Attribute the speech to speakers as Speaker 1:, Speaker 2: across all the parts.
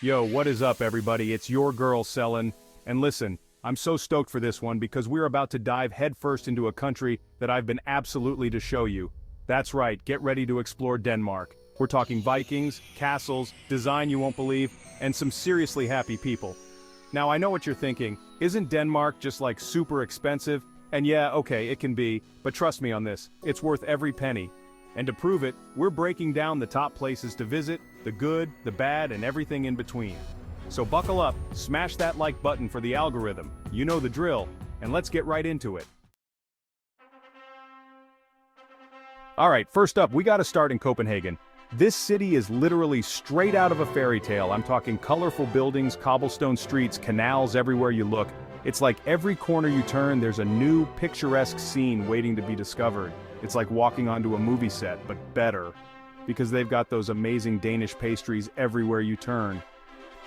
Speaker 1: Yo, what is up everybody? It's your girl Selin. And listen, I'm so stoked for this one because we're about to dive headfirst into a country that I've been absolutely to show you. That's right, get ready to explore Denmark. We're talking Vikings, castles, design you won't believe, and some seriously happy people. Now I know what you're thinking, isn't Denmark just like super expensive? And yeah, okay, it can be, but trust me on this, it's worth every penny. And to prove it, we're breaking down the top places to visit, the good, the bad, and everything in between. So buckle up, smash that like button for the algorithm, you know the drill, and let's get right into it. Alright, first up, we gotta start in Copenhagen. This city is literally straight out of a fairy tale. I'm talking colorful buildings, cobblestone streets, canals everywhere you look. It's like every corner you turn, there's a new, picturesque scene waiting to be discovered. It's like walking onto a movie set, but better. Because they've got those amazing Danish pastries everywhere you turn.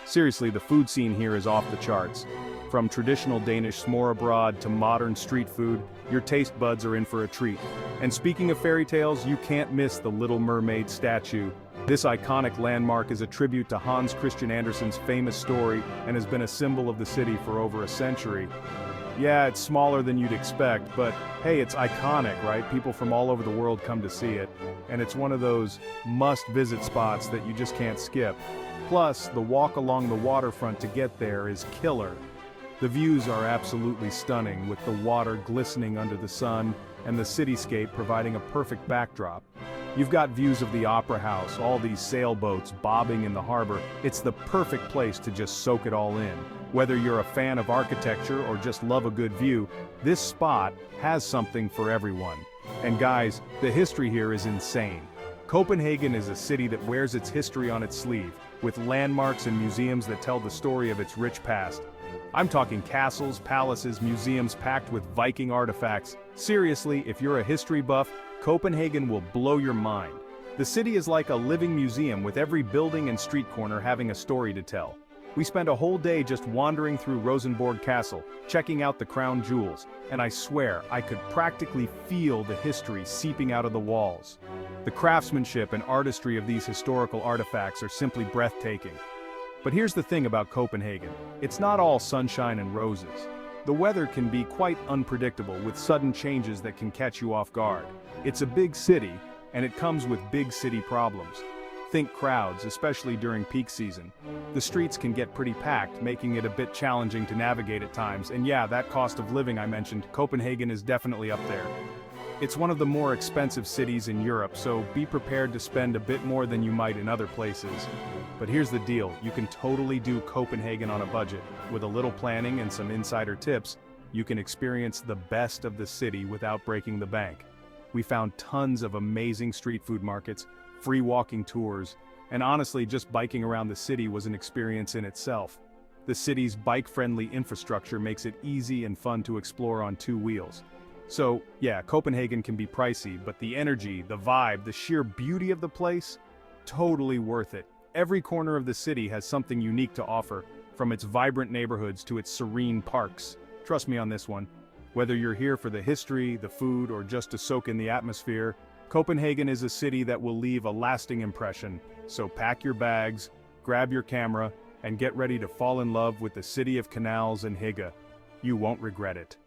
Speaker 1: Seriously, the food scene here is off the charts. From traditional Danish smørrebrød to modern street food, your taste buds are in for a treat. And speaking of fairy tales, you can't miss the Little Mermaid statue. This iconic landmark is a tribute to Hans Christian Andersen's famous story and has been a symbol of the city for over a century. Yeah, it's smaller than you'd expect, but hey, it's iconic, right? People from all over the world come to see it, and it's one of those must-visit spots that you just can't skip. Plus, the walk along the waterfront to get there is killer. The views are absolutely stunning, with the water glistening under the sun and the cityscape providing a perfect backdrop. You've got views of the Opera House, all these sailboats bobbing in the harbor. It's the perfect place to just soak it all in. Whether you're a fan of architecture or just love a good view, this spot has something for everyone. And guys, the history here is insane. Copenhagen is a city that wears its history on its sleeve, with landmarks and museums that tell the story of its rich past. I'm talking castles, palaces, museums packed with Viking artifacts. Seriously, if you're a history buff, Copenhagen will blow your mind. The city is like a living museum with every building and street corner having a story to tell. We spent a whole day just wandering through Rosenborg Castle, checking out the crown jewels, and I swear I could practically feel the history seeping out of the walls. The craftsmanship and artistry of these historical artifacts are simply breathtaking. But here's the thing about Copenhagen, it's not all sunshine and roses. The weather can be quite unpredictable with sudden changes that can catch you off guard. It's a big city, and it comes with big city problems. Think crowds, especially during peak season. The streets can get pretty packed, making it a bit challenging to navigate at times, and yeah, that cost of living I mentioned, Copenhagen is definitely up there. It's one of the more expensive cities in Europe, so be prepared to spend a bit more than you might in other places. But here's the deal, you can totally do Copenhagen on a budget. With a little planning and some insider tips, you can experience the best of the city without breaking the bank. We found tons of amazing street food markets, free walking tours, and honestly just biking around the city was an experience in itself. The city's bike-friendly infrastructure makes it easy and fun to explore on two wheels. So yeah, Copenhagen can be pricey, but the energy, the vibe, the sheer beauty of the place, totally worth it. Every corner of the city has something unique to offer, from its vibrant neighborhoods to its serene parks. Trust me on this one. Whether you're here for the history, the food, or just to soak in the atmosphere, Copenhagen is a city that will leave a lasting impression. So pack your bags, grab your camera, and get ready to fall in love with the city of canals and hygge. You won't regret it.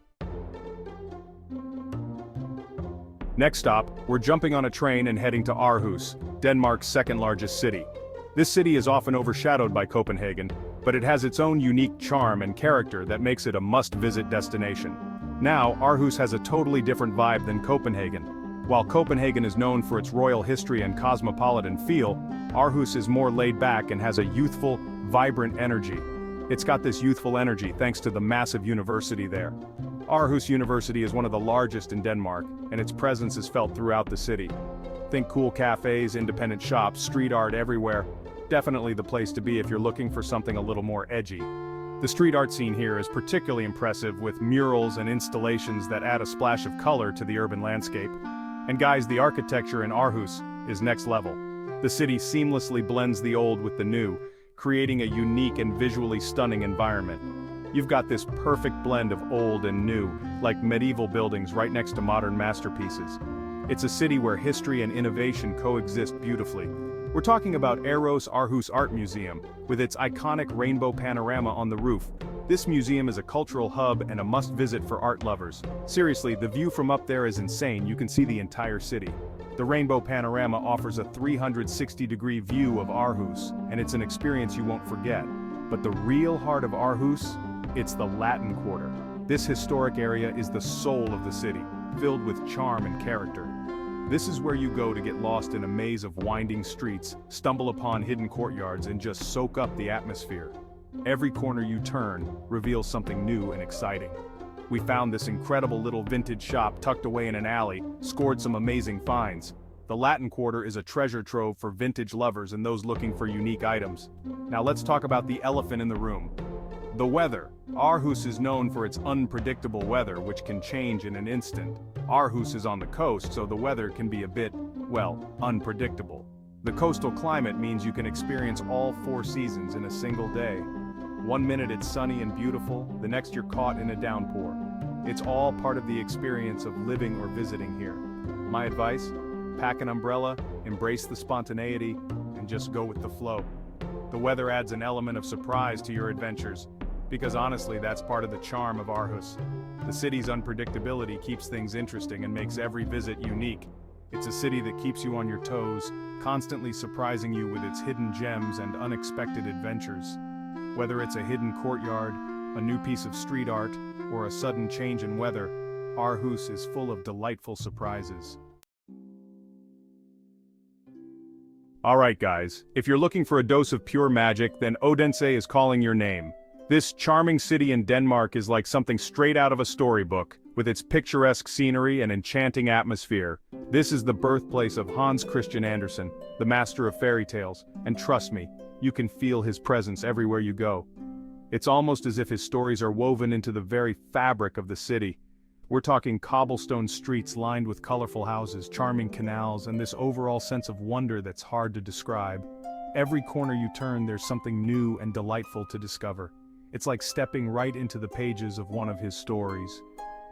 Speaker 1: Next stop, we're jumping on a train and heading to Aarhus, Denmark's second largest city. This city is often overshadowed by Copenhagen, but it has its own unique charm and character that makes it a must-visit destination. Now, Aarhus has a totally different vibe than Copenhagen. While Copenhagen is known for its royal history and cosmopolitan feel, Aarhus is more laid back and has a youthful, vibrant energy. It's got this youthful energy thanks to the massive university there. Aarhus University is one of the largest in Denmark, and its presence is felt throughout the city. Think cool cafes, independent shops, street art everywhere. Definitely the place to be if you're looking for something a little more edgy. The street art scene here is particularly impressive with murals and installations that add a splash of color to the urban landscape. And guys, the architecture in Aarhus is next level. The city seamlessly blends the old with the new, creating a unique and visually stunning environment. You've got this perfect blend of old and new, like medieval buildings right next to modern masterpieces. It's a city where history and innovation coexist beautifully. We're talking about Aarhus Art Museum, with its iconic rainbow panorama on the roof. This museum is a cultural hub and a must-visit for art lovers. Seriously, the view from up there is insane. You can see the entire city. The rainbow panorama offers a 360-degree view of Arhus, and it's an experience you won't forget. But the real heart of Arhus? It's the Latin Quarter. This historic area is the soul of the city, filled with charm and character. This is where you go to get lost in a maze of winding streets, stumble upon hidden courtyards, and just soak up the atmosphere. Every corner you turn reveals something new and exciting. We found this incredible little vintage shop tucked away in an alley, scored some amazing finds. The Latin Quarter is a treasure trove for vintage lovers and those looking for unique items. Now let's talk about the elephant in the room. The weather. Aarhus is known for its unpredictable weather, which can change in an instant. Aarhus is on the coast, so the weather can be a bit, well, unpredictable. The coastal climate means you can experience all 4 seasons in a single day. One minute it's sunny and beautiful, the next you're caught in a downpour. It's all part of the experience of living or visiting here. My advice? Pack an umbrella, embrace the spontaneity, and just go with the flow. The weather adds an element of surprise to your adventures, because honestly, that's part of the charm of Aarhus. The city's unpredictability keeps things interesting and makes every visit unique. It's a city that keeps you on your toes, constantly surprising you with its hidden gems and unexpected adventures. Whether it's a hidden courtyard, a new piece of street art, or a sudden change in weather, Aarhus is full of delightful surprises. Alright guys, if you're looking for a dose of pure magic, then Odense is calling your name. This charming city in Denmark is like something straight out of a storybook, with its picturesque scenery and enchanting atmosphere. This is the birthplace of Hans Christian Andersen, the master of fairy tales, and trust me, you can feel his presence everywhere you go. It's almost as if his stories are woven into the very fabric of the city. We're talking cobblestone streets lined with colorful houses, charming canals, and this overall sense of wonder that's hard to describe. Every corner you turn, there's something new and delightful to discover. It's like stepping right into the pages of one of his stories.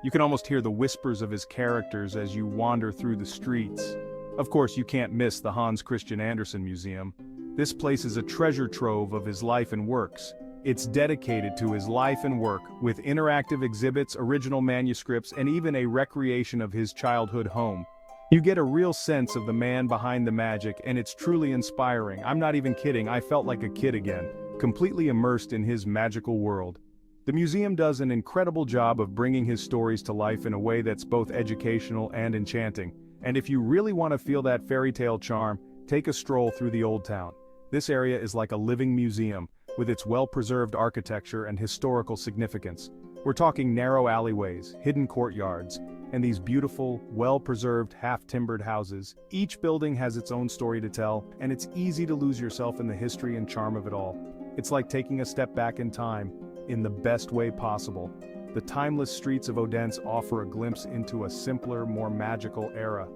Speaker 1: You can almost hear the whispers of his characters as you wander through the streets. Of course, you can't miss the Hans Christian Andersen Museum. This place is a treasure trove of his life and works. It's dedicated to his life and work, with interactive exhibits, original manuscripts, and even a recreation of his childhood home. You get a real sense of the man behind the magic, and it's truly inspiring. I'm not even kidding, I felt like a kid again, completely immersed in his magical world. The museum does an incredible job of bringing his stories to life in a way that's both educational and enchanting. And if you really want to feel that fairy tale charm, take a stroll through the Old Town. This area is like a living museum, with its well-preserved architecture and historical significance. We're talking narrow alleyways, hidden courtyards, and these beautiful, well-preserved, half-timbered houses. Each building has its own story to tell, and it's easy to lose yourself in the history and charm of it all. It's like taking a step back in time, in the best way possible. The timeless streets of Odense offer a glimpse into a simpler, more magical era.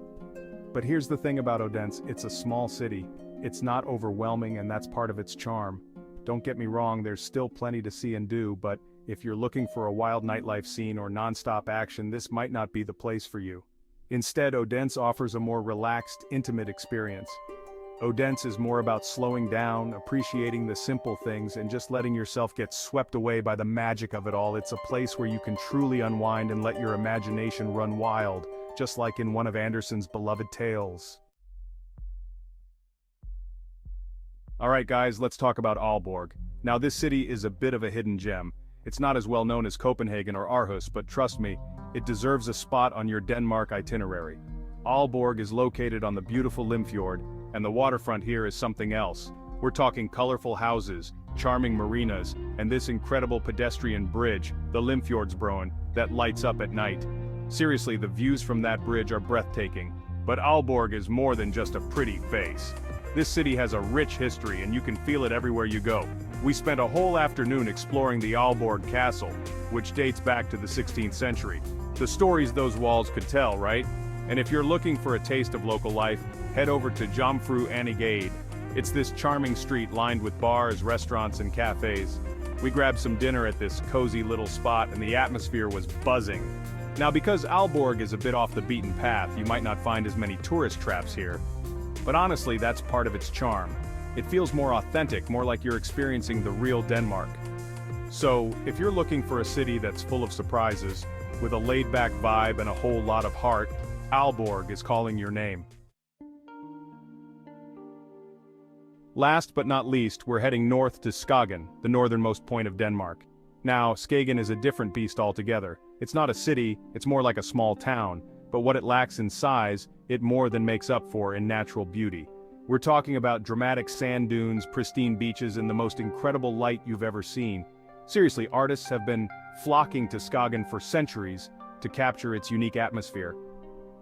Speaker 1: But here's the thing about Odense, it's a small city. It's not overwhelming, and that's part of its charm. Don't get me wrong, there's still plenty to see and do, but if you're looking for a wild nightlife scene or non-stop action, this might not be the place for you. Instead, Odense offers a more relaxed, intimate experience. Odense is more about slowing down, appreciating the simple things, and just letting yourself get swept away by the magic of it all. It's a place where you can truly unwind and let your imagination run wild, just like in one of Andersen's beloved tales. Alright guys, let's talk about Alborg. Now this city is a bit of a hidden gem. It's not as well known as Copenhagen or Aarhus, but trust me, it deserves a spot on your Denmark itinerary. Alborg is located on the beautiful Limfjord, and the waterfront here is something else. We're talking colorful houses, charming marinas, and this incredible pedestrian bridge, the Limfjordsbroen, that lights up at night. Seriously, the views from that bridge are breathtaking. But Alborg is more than just a pretty face. This city has a rich history, and you can feel it everywhere you go. We spent a whole afternoon exploring the Alborg Castle, which dates back to the 16th century. The stories those walls could tell, right? And if you're looking for a taste of local life, head over to Jomfru Anegade. It's this charming street lined with bars, restaurants, and cafes. We grabbed some dinner at this cozy little spot, and the atmosphere was buzzing. Now because Alborg is a bit off the beaten path, you might not find as many tourist traps here. But honestly, that's part of its charm. It feels more authentic, more like you're experiencing the real Denmark. So, if you're looking for a city that's full of surprises, with a laid-back vibe and a whole lot of heart, Alborg is calling your name. Last but not least, we're heading north to Skagen, the northernmost point of Denmark. Now, Skagen is a different beast altogether. It's not a city, it's more like a small town, but what it lacks in size, it more than makes up for in natural beauty. We're talking about dramatic sand dunes, pristine beaches, and the most incredible light you've ever seen. Seriously, artists have been flocking to Skagen for centuries to capture its unique atmosphere.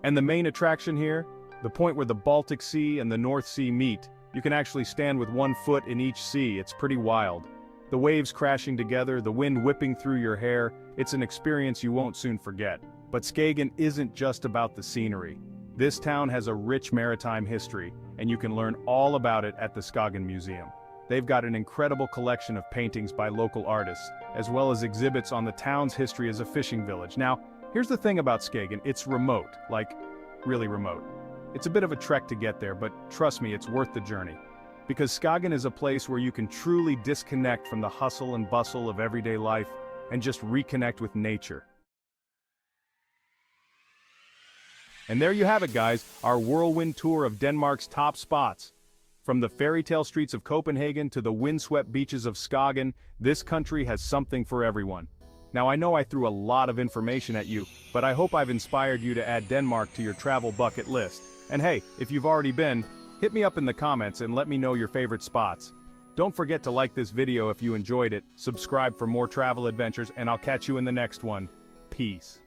Speaker 1: And the main attraction here? The point where the Baltic Sea and the North Sea meet. You can actually stand with one foot in each sea. It's pretty wild. The waves crashing together, the wind whipping through your hair, it's an experience you won't soon forget. But Skagen isn't just about the scenery. This town has a rich maritime history, and you can learn all about it at the Skagen Museum. They've got an incredible collection of paintings by local artists, as well as exhibits on the town's history as a fishing village. Now, here's the thing about Skagen, it's remote, like, really remote. It's a bit of a trek to get there, but trust me, it's worth the journey. Because Skagen is a place where you can truly disconnect from the hustle and bustle of everyday life and just reconnect with nature. And there you have it, guys, our whirlwind tour of Denmark's top spots. From the fairy tale streets of Copenhagen to the windswept beaches of Skagen, this country has something for everyone. Now I know I threw a lot of information at you, but I hope I've inspired you to add Denmark to your travel bucket list. And hey, if you've already been, hit me up in the comments and let me know your favorite spots. Don't forget to like this video if you enjoyed it, subscribe for more travel adventures, and I'll catch you in the next one. Peace.